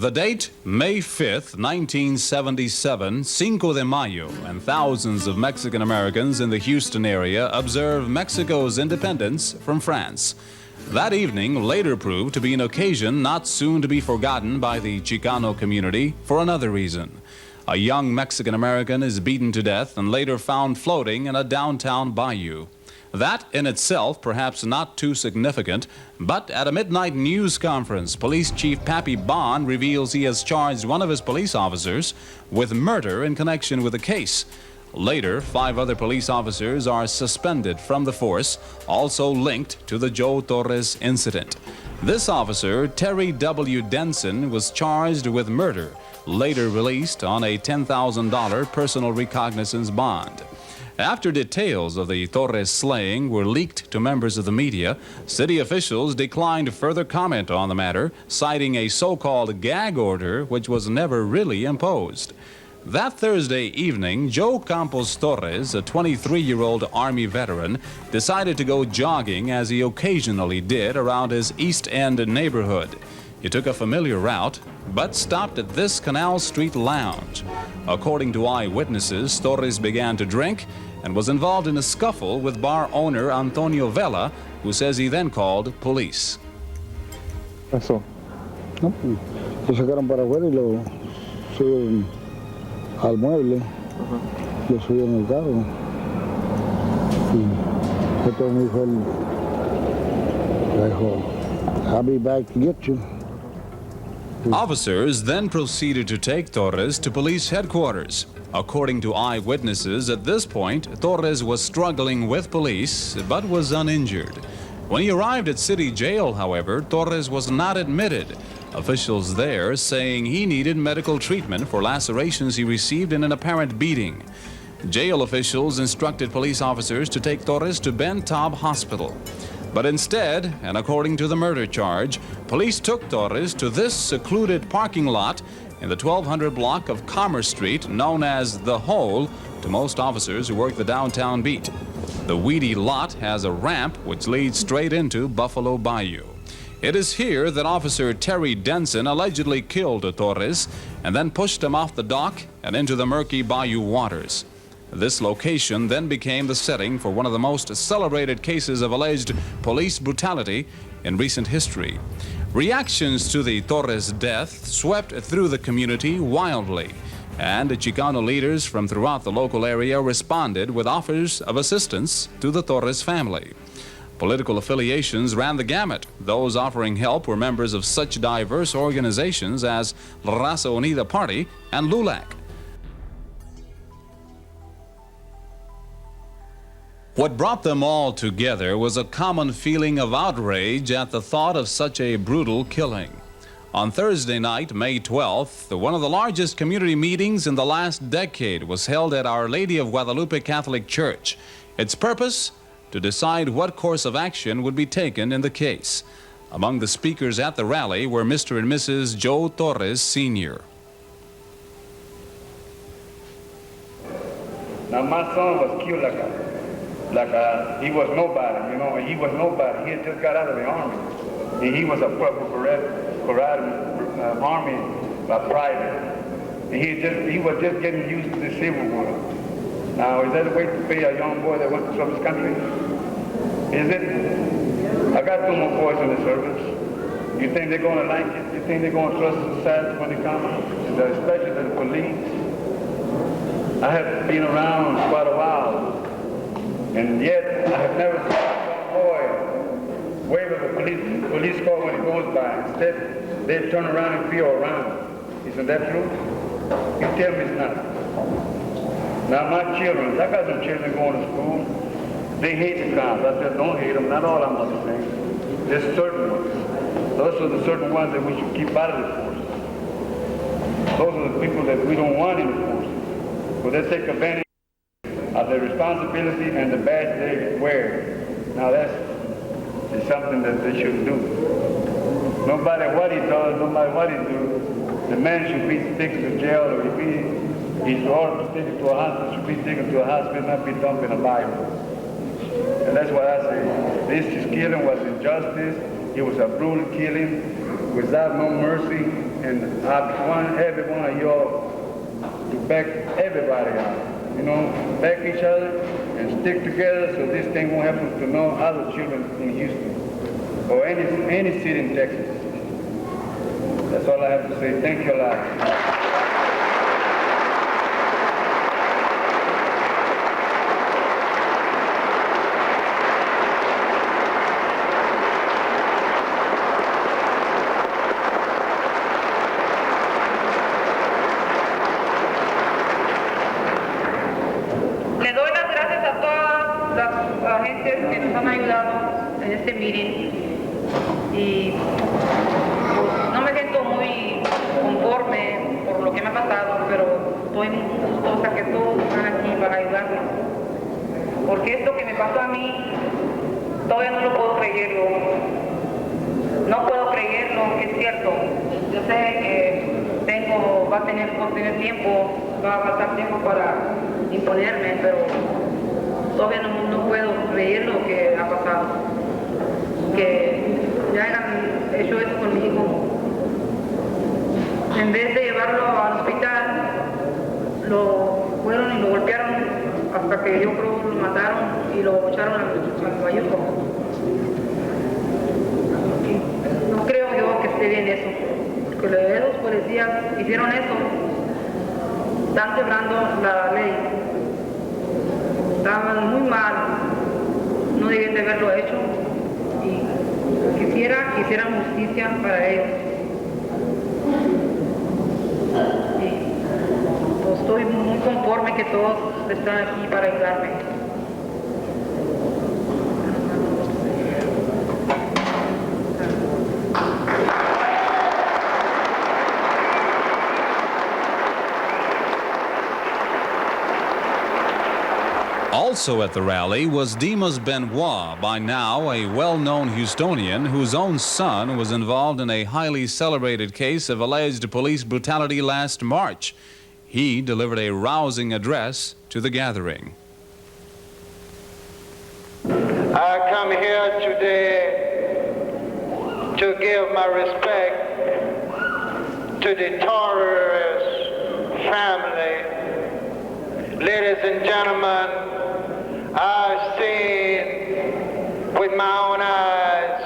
The date, May 5th, 1977, Cinco de Mayo, and thousands of Mexican Americans in the Houston area observe Mexico's independence from France. That evening later proved to be an occasion not soon to be forgotten by the Chicano community for another reason. A young Mexican American is beaten to death and later found floating in a downtown bayou. That in itself perhaps not too significant, but at a midnight news conference, Police Chief Pappy Bond reveals he has charged one of his police officers with murder in connection with the case. Later, 5 other police officers are suspended from the force, also linked to the Joe Torres incident. This officer, Terry W. Denson, was charged with murder, later released on a $10,000 personal recognizance bond. After details of the Torres slaying were leaked to members of the media, city officials declined further comment on the matter, citing a so-called gag order which was never really imposed. That Thursday evening, JoeCamposTorres, a 23-year-old Army veteran, decided to go jogging as he occasionally did around his East End neighborhood. He took a familiar route, but stopped at this Canal Street lounge. According to eyewitnesses, Torres began to drink and was involved in a scuffle with bar owner Antonio Vela, who says he then called police. Pasó. No, lo sacaron para afuera y lo subieron al mueble, lo subieron al carro. Y entonces me dijo él, dijo, I'll be back to get you. Officers then proceeded to take Torres to police headquarters. According to eyewitnesses, at this point, Torres was struggling with police, but was uninjured. When he arrived at city jail, however, Torres was not admitted. Officials there saying he needed medical treatment for lacerations he received in an apparent beating. Jail officials instructed police officers to take Torres to Ben Taub Hospital. But instead, and according to the murder charge, police took Torres to this secluded parking lot in the 1200 block of Commerce Street, known as The Hole to most officers who work the downtown beat. The weedy lot has a ramp which leads straight into Buffalo Bayou. It is here that Officer Terry Denson allegedly killed Torres and then pushed him off the dock and into the murky bayou waters. This location then became the setting for one of the most celebrated cases of alleged police brutality in recent history. Reactions to the Torres death swept through the community wildly, and Chicano leaders from throughout the local area responded with offers of assistance to the Torres family. Political affiliations ran the gamut. Those offering help were members of such diverse organizations as La Raza Unida Party and LULAC. What brought them all together was a common feeling of outrage at the thought of such a brutal killing. On Thursday night, May 12th, one of the largest community meetings in the last decade was held at Our Lady of Guadalupe Catholic Church. Its purpose? To decide what course of action would be taken in the case. Among the speakers at the rally were Mr. and Mrs. Joe Torres, Sr. Now my son was killed he was nobody, you know, he was nobody. He had just got out of the army. And he was a army private. And he was just getting used to the civil war. Now, is that a way to pay a young boy that went to serve his country? Is it? I got 2 more boys in the service. You think they're going to like it? You think they're going to trust society when they come? Especially the police. I have been around quite a while. And yet, I have never seen a young boy wave at the police car when he goes by. Instead, they turn around and feel around. Isn't that true? You tell me it's not. Now, my children, I got some children going to school. They hate the cops. I said, don't hate them. Not all I'm not saying. There's certain ones. Those are the certain ones that we should keep out of the force. Those are the people that we don't want in the force. But they take advantage of the responsibility and the badge they wear. Now that's something that they shouldn't do. No matter what he does, no matter what he do, the man should be taken to jail, or if he's ordered to take it to a hospital, should be taken to a hospital, not be dumped in a Bible. And that's what I say. This killing was injustice. It was a brutal killing without no mercy, and And I want every one of y'all to back everybody out. You know, back each other and stick together so this thing won't happen to no other children in Houston or any city in Texas. That's all I have to say. Thank you a lot. Que nos han ayudado en este meeting y pues, no me siento muy conforme por lo que me ha pasado, pero estoy muy gustosa que todos están aquí para ayudarme, porque esto que me pasó a mí todavía no lo puedo creerlo, no puedo creerlo que es cierto. Yo sé que va a tener tiempo, va a pasar tiempo para imponerme, pero todavía no puedo creer lo que ha pasado, que ya hayan hecho eso con mi hijo. En vez de llevarlo al hospital, lo fueron y lo golpearon hasta que yo creo lo mataron y lo echaron al bayuco. No creo yo que esté bien eso, porque los policías hicieron eso, están quebrando la ley. Estaban muy mal, no debían de haberlo hecho y quisieran justicia para ellos. Y pues, estoy muy conforme que todos están aquí para ayudarme. Also at the rally was Dimas Benoit, by now a well-known Houstonian whose own son was involved in a highly celebrated case of alleged police brutality last March. He delivered a rousing address to the gathering. I come here today to give my respect to the Torres family. Ladies and gentlemen, I've seen with my own eyes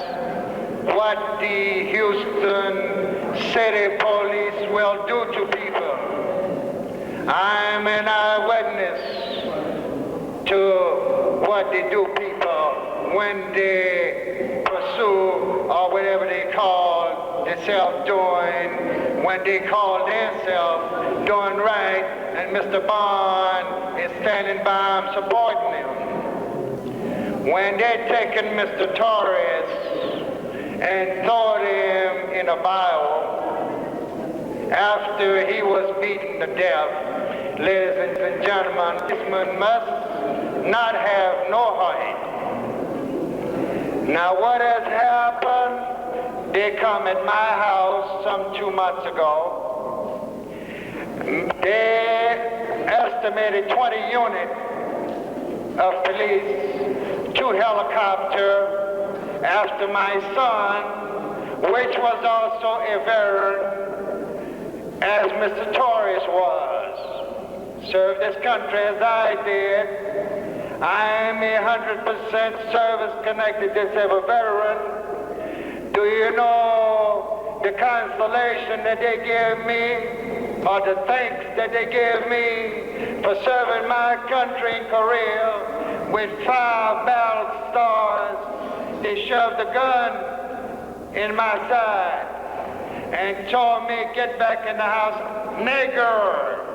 what the Houston City Police will do to people. I'm an eyewitness to what they do people when they pursue or whatever they call themselves doing, when they call themselves doing right, and Mr. Bond is standing by them supporting them. When they're taking Mr. Torres and throwing him in a barrel after he was beaten to death, ladies and gentlemen, this man must not have no heart. Now what has happened, they come at my house some 2 months ago. They estimated 20 units of police, 2 helicopters after my son, which was also a veteran, as Mr. Torres was. Served this country as I did. I am a 100% service-connected disabled veteran. Do you know the consolation that they gave me, or the thanks that they gave me for serving my country in Korea with 5 battle stars? They shoved a gun in my side and told me, get back in the house, nigger.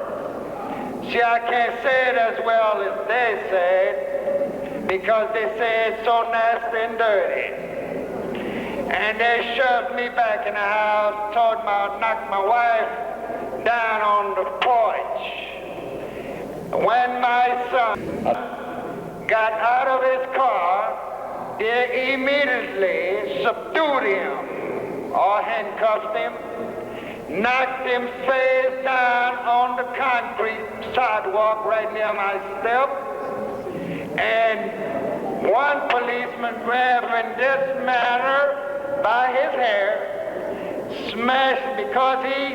See, I can't say it as well as they said, because they say it so nasty and dirty. And they shoved me back in the house, told me I'd knock my wife down on the porch. When my son got out of his car, they immediately subdued him or handcuffed him, knocked him face down on the concrete sidewalk right near my step, and one policeman grabbed him in this manner by his hair, smashed because he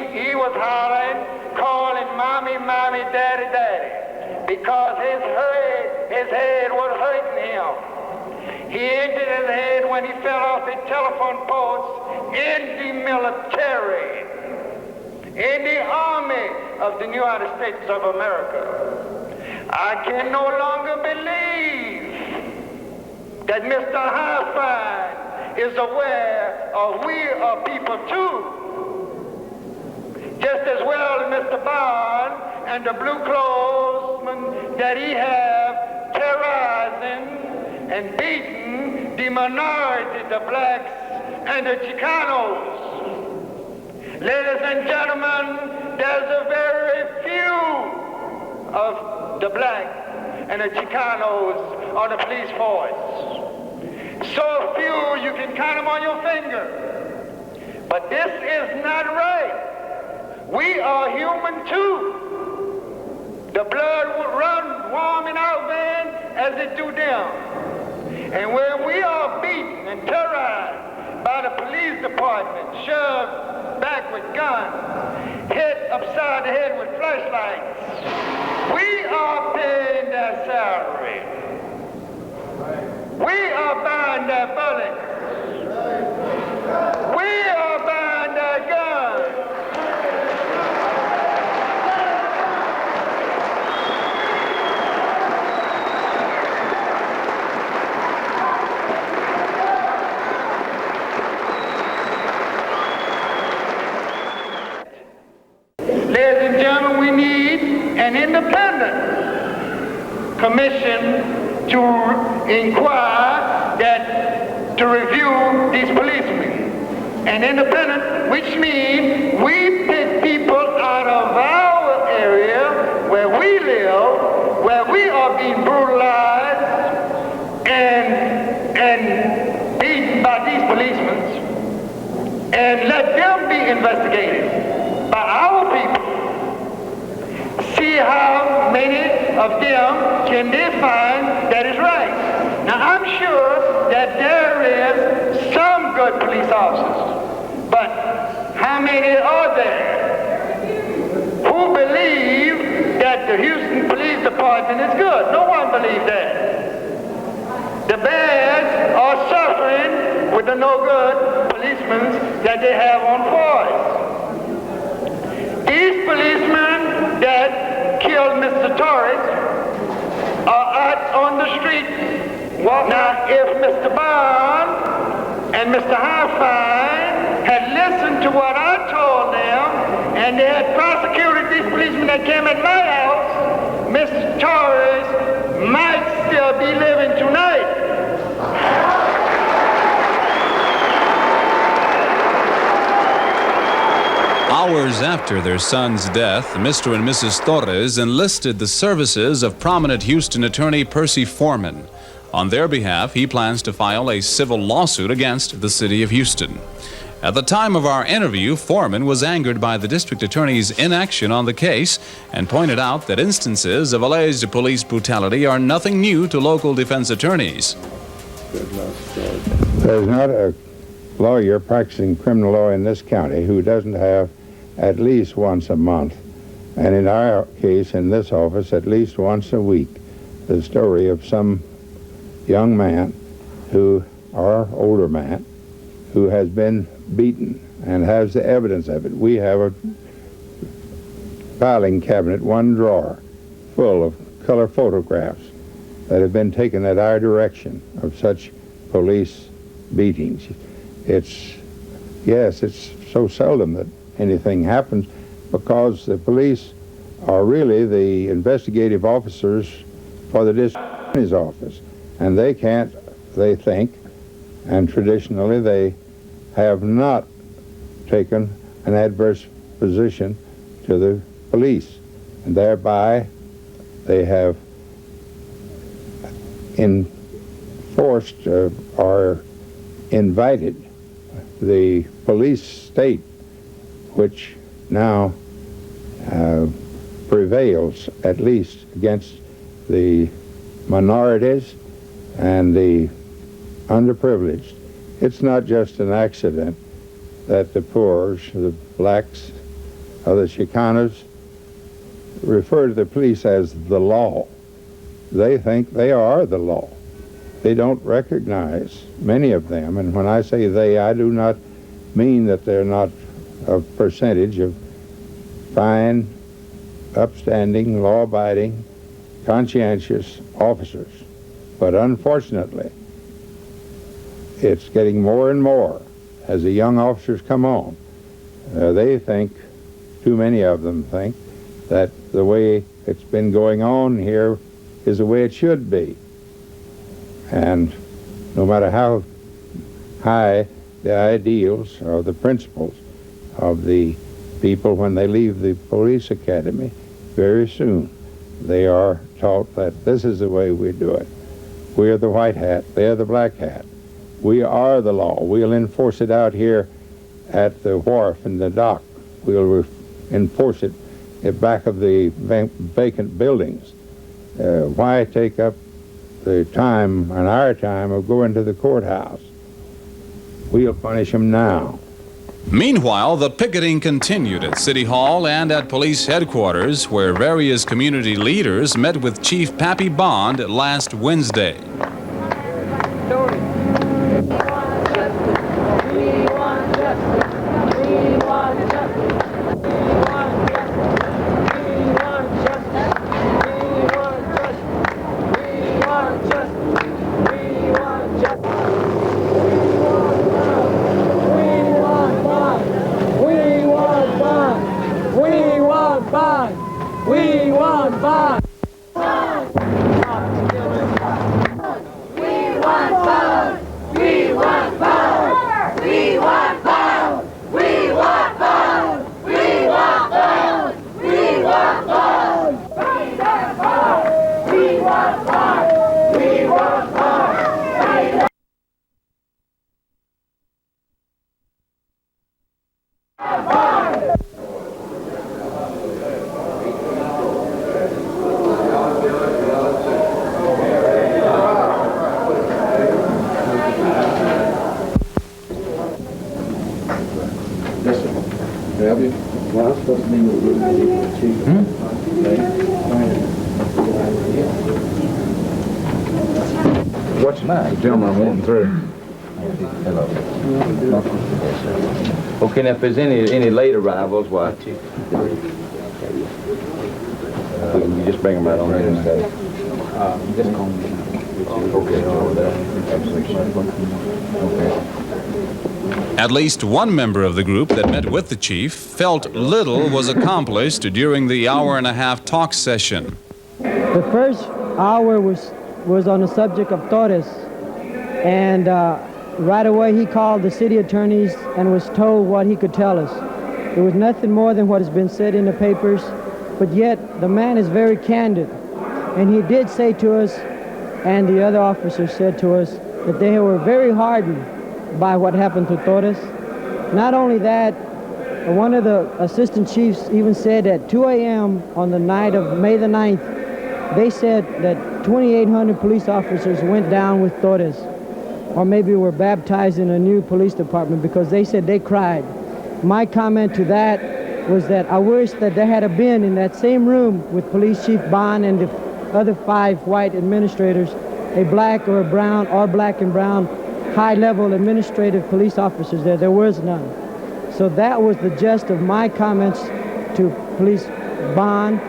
was hollering, calling mommy, mommy, daddy, daddy, because his head was hurting him. He injured his head when he fell off the telephone post in the military, in the army of the United States of America. I can no longer believe that Mr. Hi-Fi is aware of we are people too. Just as well as Mr. Bond and the blue clothesmen that he have terrorizing and beating the minority, the blacks and the Chicanos. Ladies and gentlemen, there's a very few of the black and the Chicanos on the police force. So few you can count them on your finger. But this is not right. We are human too. The blood would run warm in our veins as it do them. And when we are beaten and terrorized by the police department, shoved back with guns, hit upside the head with flashlights, we are paying their salary. We are buying their bullets. We are buying their guns. Ladies and gentlemen, we need an independent commission to inquire to review these policemen. An independent, which means we pick people out of our area where we live, where we are being brutalized and beaten by these policemen, and let them be investigated by our people. See how many of them can they find that is right. Now I'm sure that there is some good police officers, but how many are there who believe that the Houston Police Department is good? No one believes that. The bads are suffering with the no good policemen that they have on force. These policemen that killed Mr. Torres are out on the street. Now, if Mr. Bond and Mr. Hi-Fi had listened to what I told them, and they had prosecuted these policemen that came at my house, Mr. Torres might still be living tonight. Hours after their son's death, Mr. and Mrs. Torres enlisted the services of prominent Houston attorney Percy Foreman. On their behalf, he plans to file a civil lawsuit against the city of Houston. At the time of our interview, Foreman was angered by the district attorney's inaction on the case and pointed out that instances of alleged police brutality are nothing new to local defense attorneys. There's not a lawyer practicing criminal law in this county who doesn't have at least once a month, and in our case in this office at least once a week, the story of some young man or older man who has been beaten and has the evidence of it. We have a filing cabinet, one drawer, full of color photographs that have been taken at our direction of such police beatings. It's so seldom that anything happens because the police are really the investigative officers for the district attorney's office, and they think, and traditionally they have not taken an adverse position to the police, and thereby they have enforced or invited the police state, which now prevails at least against the minorities and the underprivileged. It's not just an accident that the poor, the blacks, of the Chicanos refer to the police as the law. They think they are the law. They don't recognize, many of them, and when I say they, I do not mean that they're not a percentage of fine, upstanding, law-abiding, conscientious officers. But unfortunately, it's getting more and more as the young officers come on. They think, too many of them think, that the way it's been going on here is the way it should be. And no matter how high the ideals or the principles of the people when they leave the police academy, very soon they are taught that this is the way we do it. We are the white hat, they are the black hat. We are the law. We'll enforce it out here at the wharf and the dock. We'll enforce it at back of the vacant buildings. Why take up the time and our time of going to the courthouse? We'll punish them now. Meanwhile, the picketing continued at City Hall and at police headquarters, where various community leaders met with Chief Pappy Bond last Wednesday. What's next? Gentlemen, I'm wanting through. Hello. Okay, now if there's any late arrivals, why? You just bring them right on in. Just call me. Okay. Okay. At least one member of the group that met with the chief felt little was accomplished during the hour-and-a-half talk session. The first hour was on the subject of Torres, and right away he called the city attorneys and was told what he could tell us. It was nothing more than what has been said in the papers, but yet the man is very candid, and he did say to us, and the other officers said to us, that they were very hardened by what happened to Torres. Not only that, one of the assistant chiefs even said at 2 a.m. on the night of May the 9th, they said that 2,800 police officers went down with Torres, or maybe were baptized in a new police department, because they said they cried. My comment to that was that I wish that there had been in that same room with Police Chief Bond and the other 5 white administrators, a black or a brown or black and brown high-level administrative police officers there. There was none. So that was the gist of my comments to Police Bond.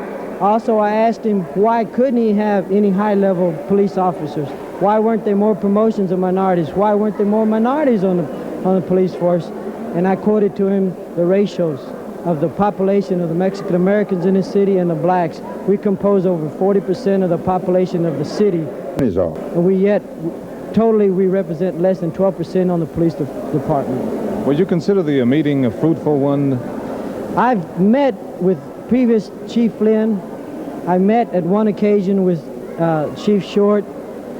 Also, I asked him why couldn't he have any high-level police officers? Why weren't there more promotions of minorities? Why weren't there more minorities on the police force? And I quoted to him the ratios of the population of the Mexican Americans in the city and the blacks. We compose over 40% of the population of the city. And we represent less than 12% on the police department. Would you consider the meeting a fruitful one? I've met with previous Chief Flynn. I met at one occasion with Chief Short.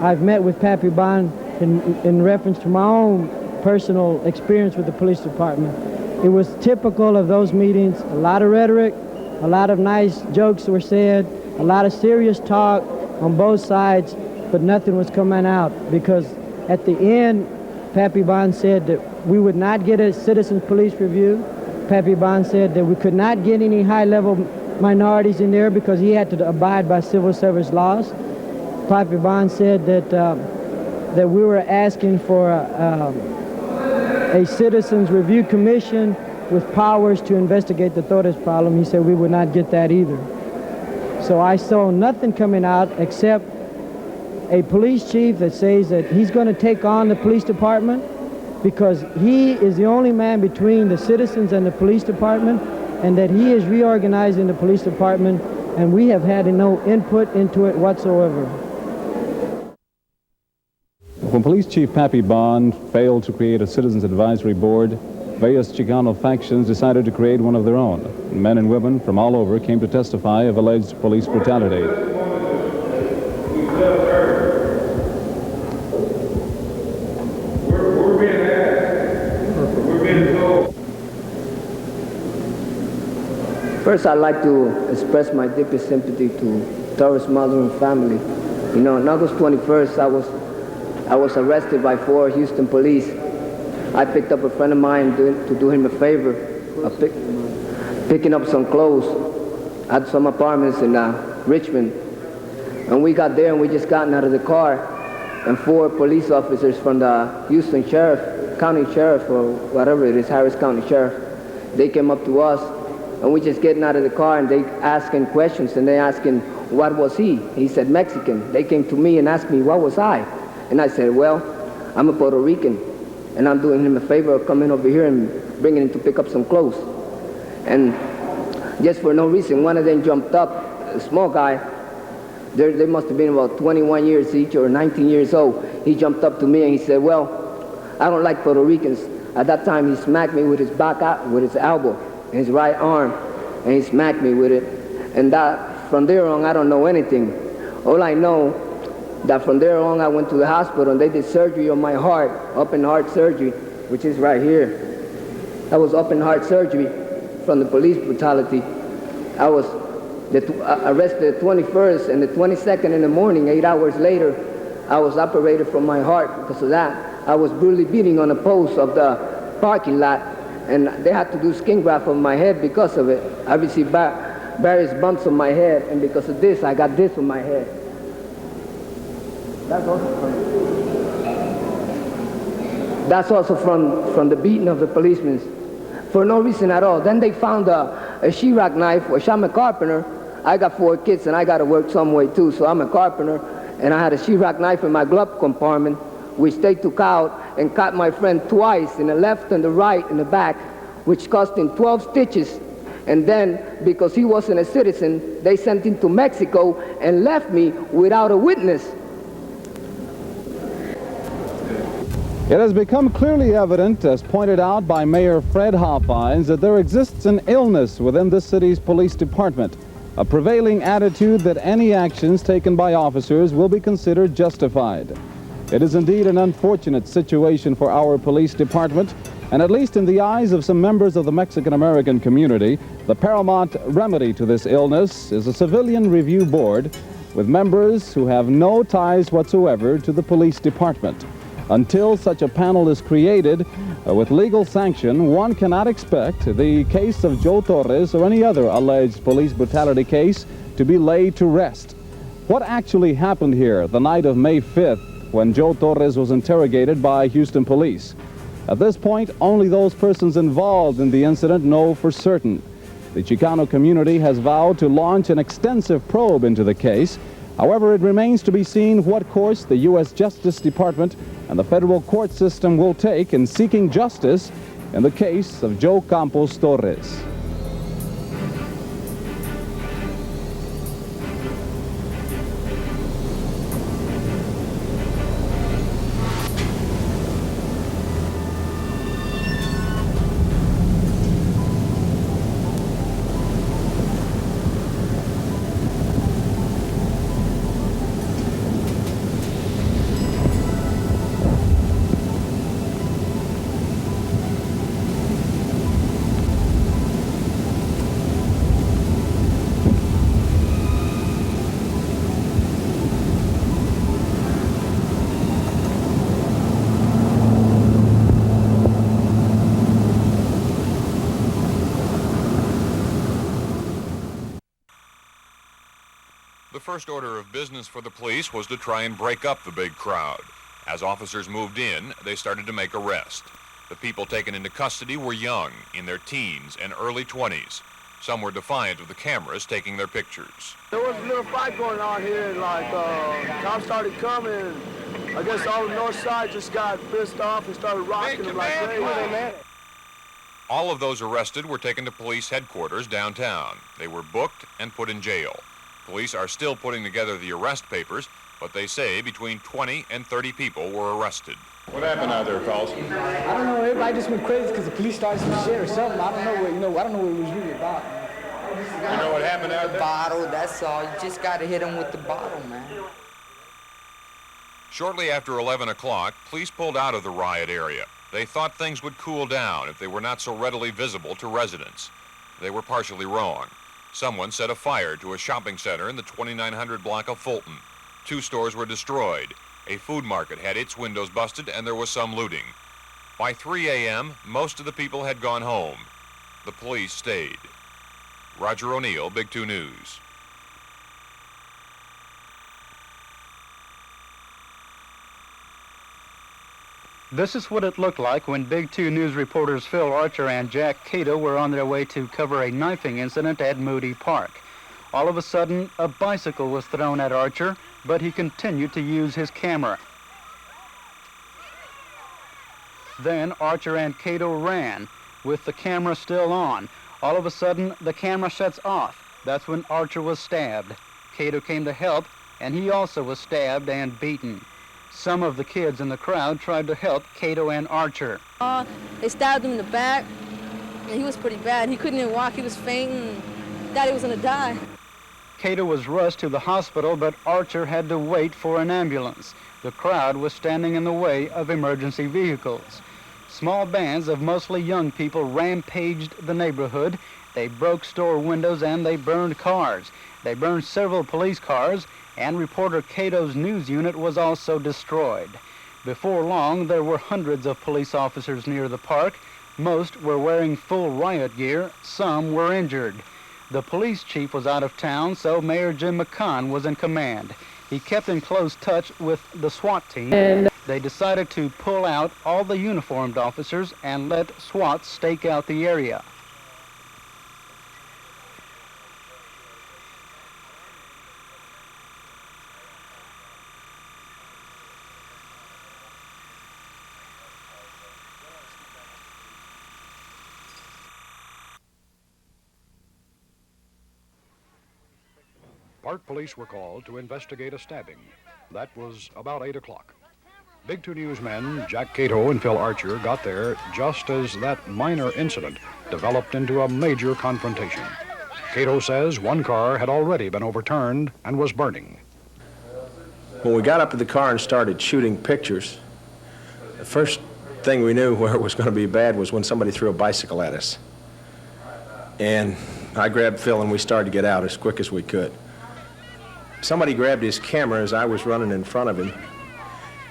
I've met with Pappy Bond in reference to my own personal experience with the police department. It was typical of those meetings. A lot of rhetoric, a lot of nice jokes were said, a lot of serious talk on both sides, but nothing was coming out, because at the end, Pappy Bond said that we would not get a citizens police review, Pappy Bond said that we could not get any high-level minorities in there because he had to abide by civil service laws. Pappy Bond said that we were asking for a citizens review commission with powers to investigate the Torres problem. He said we would not get that either. So I saw nothing coming out except a police chief that says that he's going to take on the police department because he is the only man between the citizens and the police department, and that he is reorganizing the police department, and we have had no input into it whatsoever. When Police Chief Pappy Bond failed to create a Citizens Advisory Board, various Chicano factions decided to create one of their own. Men and women from all over came to testify of alleged police brutality. First, I'd like to express my deepest sympathy to Torres' mother and family. You know, on August 21st, I was arrested by 4 Houston police. I picked up a friend of mine to do him a favor of picking up some clothes at some apartments in Richmond. And we got there and we just gotten out of the car, and 4 police officers from the Houston County Sheriff, or whatever it is, Harris County Sheriff, they came up to us, and we just getting out of the car, and they asking questions, and they asking, what was he? He said, Mexican. They came to me and asked me, what was I? And I said, well, I'm a Puerto Rican, and I'm doing him a favor of coming over here and bringing him to pick up some clothes. And just for no reason, one of them jumped up, a small guy. They must have been about 21 years each or 19 years old. He jumped up to me and he said, well, I don't like Puerto Ricans. At that time, he smacked me with his back out, with his elbow, and his right arm, and he smacked me with it. And that, from there on, I don't know anything. All I know, that from there on, I went to the hospital and they did surgery on my heart, open heart surgery, which is right here. That was open heart surgery from the police brutality. I was arrested the 21st, and the 22nd in the morning, 8 hours later, I was operated from my heart because of that. I was brutally beating on a post of the parking lot, and they had to do skin graft on my head because of it. I received various bumps on my head, and because of this, I got this on my head. That's also from the beating of the policemen, for no reason at all. Then they found a shellac knife, which I'm a carpenter. I got 4 kids and I got to work some way too, so I'm a carpenter. And I had a shellac knife in my glove compartment, which they took out and cut my friend twice, in the left and the right and the back, which cost him 12 stitches. And then, because he wasn't a citizen, they sent him to Mexico and left me without a witness. It has become clearly evident, as pointed out by Mayor Fred Hoffines, that there exists an illness within this city's police department, a prevailing attitude that any actions taken by officers will be considered justified. It is indeed an unfortunate situation for our police department, and at least in the eyes of some members of the Mexican-American community, the paramount remedy to this illness is a civilian review board with members who have no ties whatsoever to the police department. Until such a panel is created with legal sanction, one cannot expect the case of Joe Torres or any other alleged police brutality case to be laid to rest. What actually happened here the night of May 5th when Joe Torres was interrogated by Houston police? At this point, only those persons involved in the incident know for certain. The Chicano community has vowed to launch an extensive probe into the case. However, it remains to be seen what course the U.S. Justice Department and the federal court system will take in seeking justice in the case of JoeCamposTorres. The first order of business for the police was to try and break up the big crowd. As officers moved in, they started to make arrests. The people taken into custody were young, in their teens and early 20s. Some were defiant of the cameras taking their pictures. There was a little fight going on here, and cops started coming. I guess all the north side just got pissed off and started rocking them like crazy. All of those arrested were taken to police headquarters downtown. They were booked and put in jail. Police are still putting together the arrest papers, but they say between 20 and 30 people were arrested. What happened out there, Carlos? I don't know. Everybody just went crazy because the police started some shit or something. I don't know what, I don't know what it was really about. You know what happened out there? Bottle, that's all. You just got to hit them with the bottle, man. Shortly after 11 o'clock, police pulled out of the riot area. They thought things would cool down if they were not so readily visible to residents. They were partially wrong. Someone set a fire to a shopping center in the 2900 block of Fulton. 2 stores were destroyed. A food market had its windows busted, and there was some looting. By 3 a.m., most of the people had gone home. The police stayed. Roger O'Neill, Big 2 News. This is what it looked like when Big 2 News reporters Phil Archer and Jack Cato were on their way to cover a knifing incident at Moody Park. All of a sudden, a bicycle was thrown at Archer, but he continued to use his camera. Then Archer and Cato ran, with the camera still on. All of a sudden, the camera shuts off. That's when Archer was stabbed. Cato came to help, and he also was stabbed and beaten. Some of the kids in the crowd tried to help Cato and Archer. They stabbed him in the back, and he was pretty bad. He couldn't even walk. He was fainting. Thought he was going to die. Cato was rushed to the hospital, but Archer had to wait for an ambulance. The crowd was standing in the way of emergency vehicles. Small bands of mostly young people rampaged the neighborhood. They broke store windows and they burned cars. They burned several police cars, and reporter Cato's news unit was also destroyed. Before long, there were hundreds of police officers near the park. Most were wearing full riot gear. Some were injured. The police chief was out of town, so Mayor Jim McCann was in command. He kept in close touch with the SWAT team. They decided to pull out all the uniformed officers and let SWAT stake out the area. Park police were called to investigate a stabbing. That was about 8 o'clock. Big 2 News men Jack Cato and Phil Archer got there just as that minor incident developed into a major confrontation. Cato says one car had already been overturned and was burning. When we got up to the car and started shooting pictures, the first thing we knew where it was going to be bad was when somebody threw a bicycle at us. And I grabbed Phil and we started to get out as quick as we could. Somebody grabbed his camera as I was running in front of him,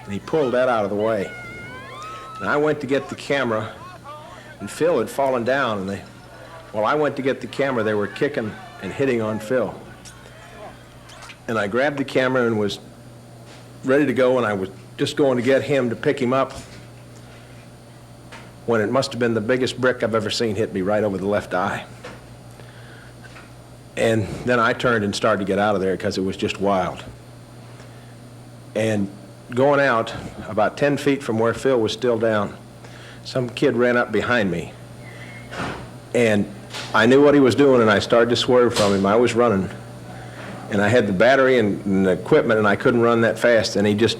and he pulled that out of the way. And I went to get the camera, and Phil had fallen down, and while I went to get the camera, they were kicking and hitting on Phil. And I grabbed the camera and was ready to go, and I was just going to get him to pick him up when it must have been the biggest brick I've ever seen hit me right over the left eye. And then I turned and started to get out of there because it was just wild. And going out, about 10 feet from where Phil was still down, some kid ran up behind me. And I knew what he was doing, and I started to swerve from him. I was running, and I had the battery and the equipment, and I couldn't run that fast, and he just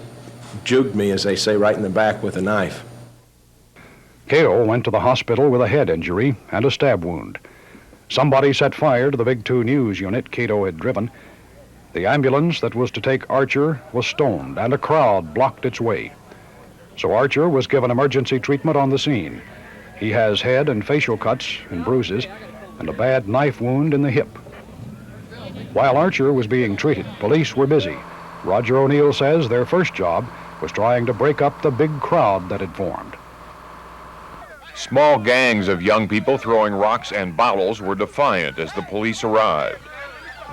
juked me, as they say, right in the back with a knife. Cato went to the hospital with a head injury and a stab wound. Somebody set fire to the Big 2 News unit Cato had driven. The ambulance that was to take Archer was stoned, and a crowd blocked its way. So Archer was given emergency treatment on the scene. He has head and facial cuts and bruises, and a bad knife wound in the hip. While Archer was being treated, police were busy. Roger O'Neill says their first job was trying to break up the big crowd that had formed. Small gangs of young people throwing rocks and bottles were defiant as the police arrived.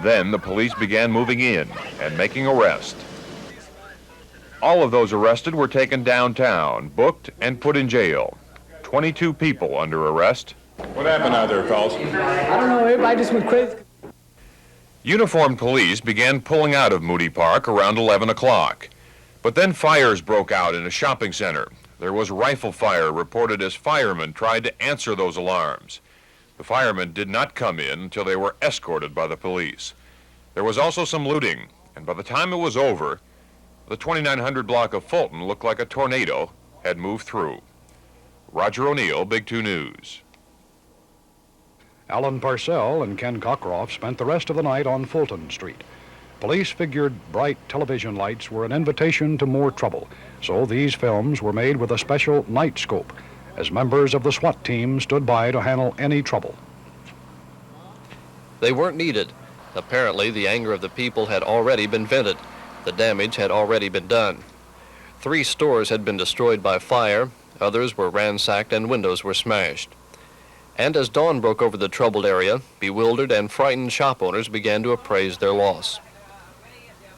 Then the police began moving in and making arrests. All of those arrested were taken downtown, booked, and put in jail. 22 people under arrest. What happened out there, Carlos? I don't know, everybody just went crazy. Uniformed police began pulling out of Moody Park around 11 o'clock. But then fires broke out in a shopping center. There was rifle fire reported as firemen tried to answer those alarms. The firemen did not come in until they were escorted by the police. There was also some looting, and by the time it was over, the 2900 block of Fulton looked like a tornado had moved through. Roger O'Neill, Big 2 News. Alan Parcell and Ken Cockcroft spent the rest of the night on Fulton Street. Police figured bright television lights were an invitation to more trouble, so these films were made with a special night scope, as members of the SWAT team stood by to handle any trouble. They weren't needed. Apparently, the anger of the people had already been vented. The damage had already been done. 3 stores had been destroyed by fire, others were ransacked, and windows were smashed. And as dawn broke over the troubled area, bewildered and frightened shop owners began to appraise their loss.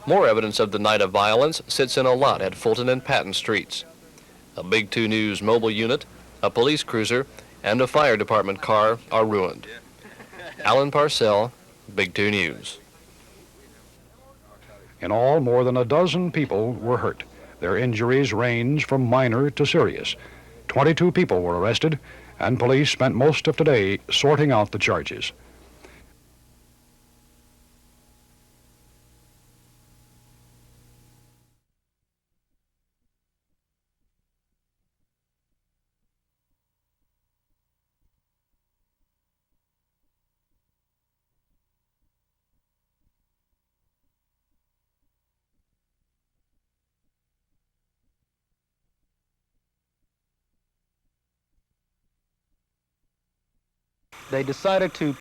More evidence of the night of violence sits in a lot at Fulton and Patton Streets. A Big 2 News mobile unit, a police cruiser, and a fire department car are ruined. Alan Parcell, Big 2 News. In all, more than a dozen people were hurt. Their injuries range from minor to serious. 22 people were arrested, and police spent most of today sorting out the charges. They decided to